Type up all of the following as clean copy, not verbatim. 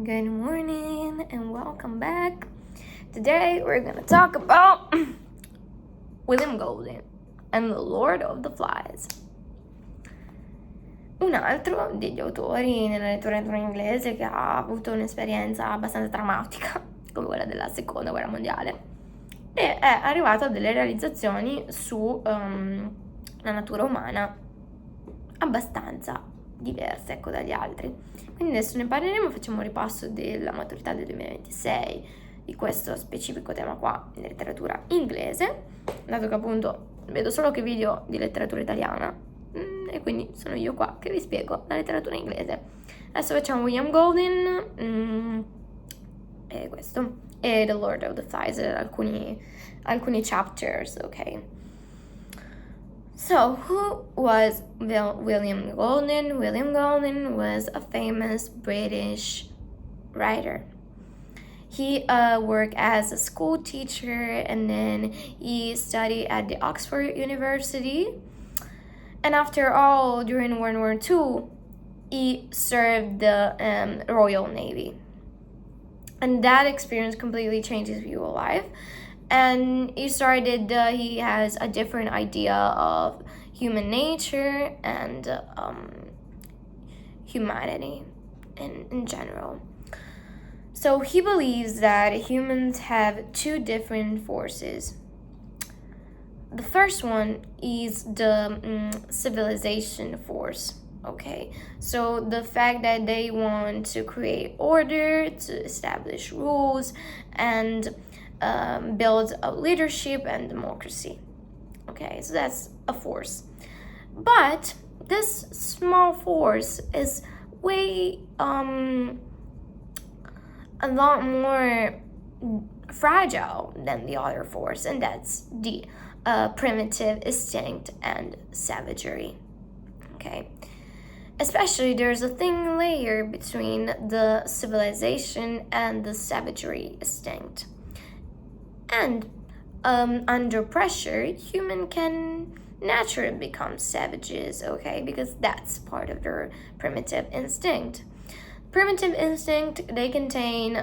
Good morning and welcome back. Today we're gonna talk about William Golding and the Lord of the Flies. Un altro degli autori nella letteratura inglese che ha avuto un'esperienza abbastanza drammatica, come quella della seconda guerra mondiale, e è arrivato a delle realizzazioni su la natura umana abbastanza diverse, dagli altri. Quindi adesso ne parleremo, facciamo un ripasso della maturità del 2026 di questo specifico tema qua in letteratura inglese, dato che appunto vedo solo che video di letteratura italiana e quindi sono io qua che vi spiego la letteratura inglese. Adesso facciamo William Golding e questo, e The Lord of the Flies, alcuni chapters, ok? So, who was William Golding? William Golding was a famous British writer. He worked as a school teacher and then he studied at the Oxford University. And after all, during World War II, he served the Royal Navy. And that experience completely changed his view of life. And he has a different idea of human nature and humanity in general. So he believes that humans have two different forces. The first one is the civilization force. Okay, so the fact that they want to create order, to establish rules, and build a leadership and democracy. Okay, so that's a force. But this small force is way a lot more fragile than the other force, and that's the primitive instinct and savagery. Okay, especially there's a thin layer between the civilization and the savagery instinct. And under pressure, human can naturally become savages, okay? Because that's part of their primitive instinct. Primitive instinct, they contain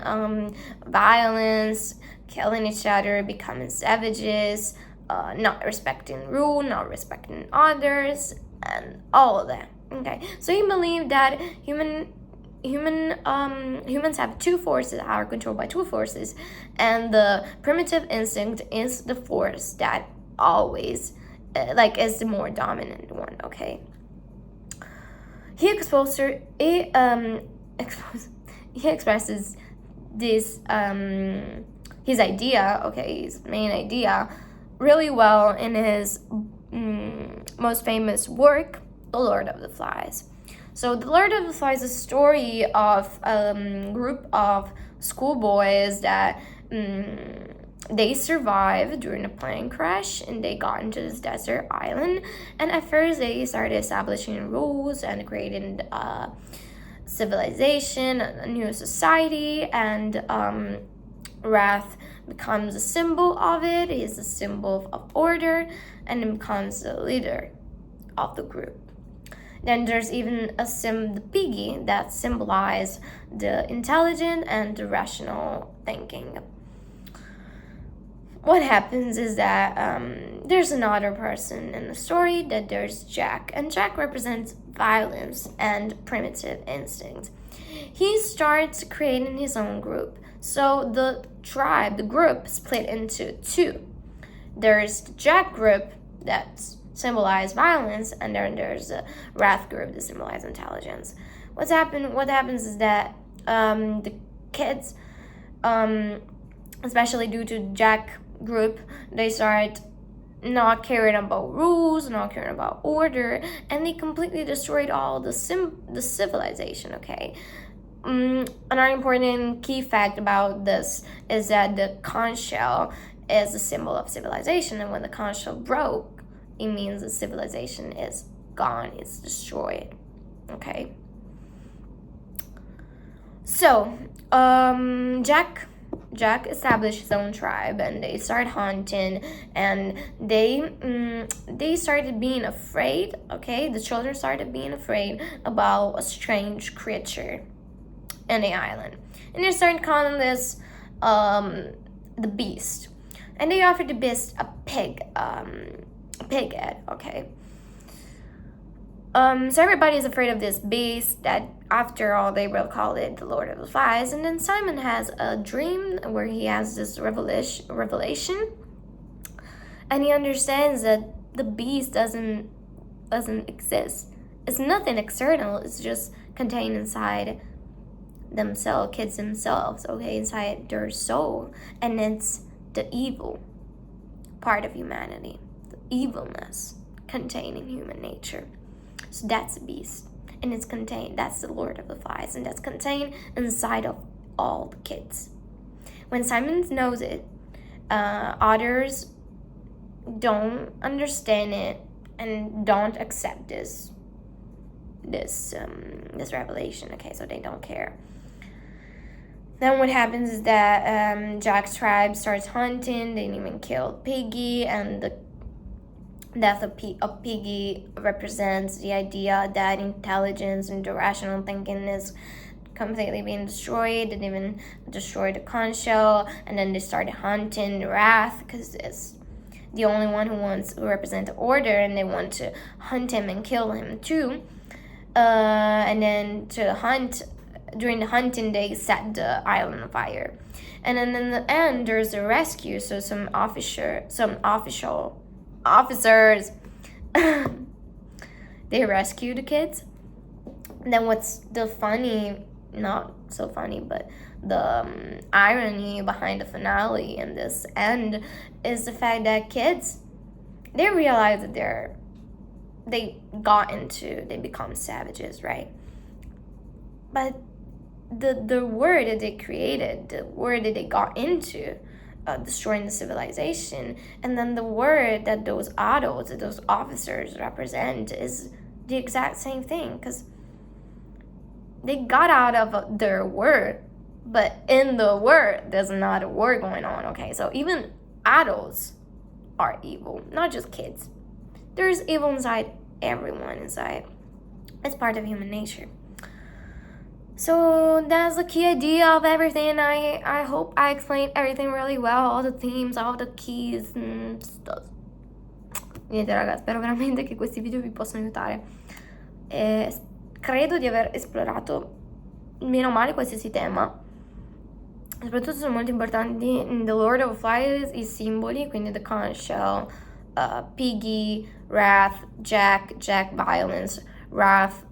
violence, killing each other, becoming savages, not respecting rule, not respecting others, and all of that. Okay, so he believed that humans have two forces, are controlled by two forces, and the primitive instinct is the force that always is the more dominant one. Okay, he expresses this his idea, okay, his main idea, really well in his most famous work, The Lord of the Flies. So The Lord of the Flies is a story of a group of schoolboys that they survived during a plane crash and they got into this desert island. And at first they started establishing rules and creating a civilization, a new society, and Wrath becomes a symbol of it. He is a symbol of order and it becomes the leader of the group. Then there's even the piggy that symbolizes the intelligent and the rational thinking. What happens is that there's another person in the story, that there's Jack, and Jack represents violence and primitive instinct. He starts creating his own group. So the group split into two. There's the Jack group that's symbolize violence, and then there's a Wrath group that symbolize intelligence. What happens is that the kids, especially due to Jack group, they start not caring about rules, not caring about order, and they completely destroyed all the civilization. Okay. Another important key fact about this is that the conch shell is a symbol of civilization, and when the conch shell broke, it means the civilization is gone, it's destroyed. Okay. So, Jack established his own tribe, and they started hunting, and they started being afraid. Okay, the children started being afraid about a strange creature in the island. and they started calling this the beast, and they offered the beast a pig head. Okay. So everybody's afraid of this beast that, after all, they will call it the Lord of the Flies. And then Simon has a dream where he has this revelation, and he understands that the beast doesn't exist. It's nothing external. It's just contained inside themselves, kids themselves, okay, inside their soul, and it's the evil part of humanity, the evilness contained in human nature. So that's a beast, and it's contained, that's the Lord of the Flies, and that's contained inside of all the kids. When Simon knows it, others don't understand it and don't accept this revelation. Okay, so they don't care. Then what happens is that Jack's tribe starts hunting. They even killed Piggy, and the death of Piggy represents the idea that intelligence and irrational thinking is completely being destroyed. They even destroyed the conch shell, and then they started hunting Wrath, because it's the only one who represents order, and they want to hunt him and kill him too. And then during the hunting, they set the island on fire. And then in the end, there's a rescue. So some officers they rescue the kids. And then what's the funny, not so funny, but the irony behind the finale and this end is the fact that kids, they realize that they become savages, right? But the word that they created, the word that they got into, destroying the civilization, and then the word that those adults, that those officers represent, is the exact same thing, because they got out of their word, but in the word, there's not a war going on, okay? So even adults are evil, not just kids. There's evil inside everyone inside. It's part of human nature. So that's the key idea of everything. I hope I explained everything really well, all the themes, all the keys and stuff. Niente raga, spero veramente che questi video vi possano aiutare. Credo di aver esplorato meno male qualsiasi tema. Soprattutto sono molto importanti in The Lord of Flies i simboli, quindi the conch shell, Piggy, Wrath, Jack violence, Wrath,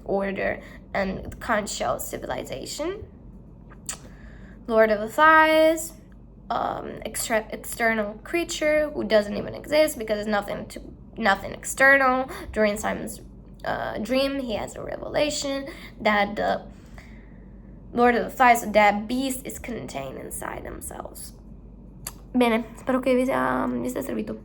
order, and the conch shell civilization. Lord of the Flies, external creature who doesn't even exist because it's nothing external. During Simon's dream, he has a revelation that the Lord of the Flies, that beast, is contained inside themselves. Bene, spero che vi sia servito.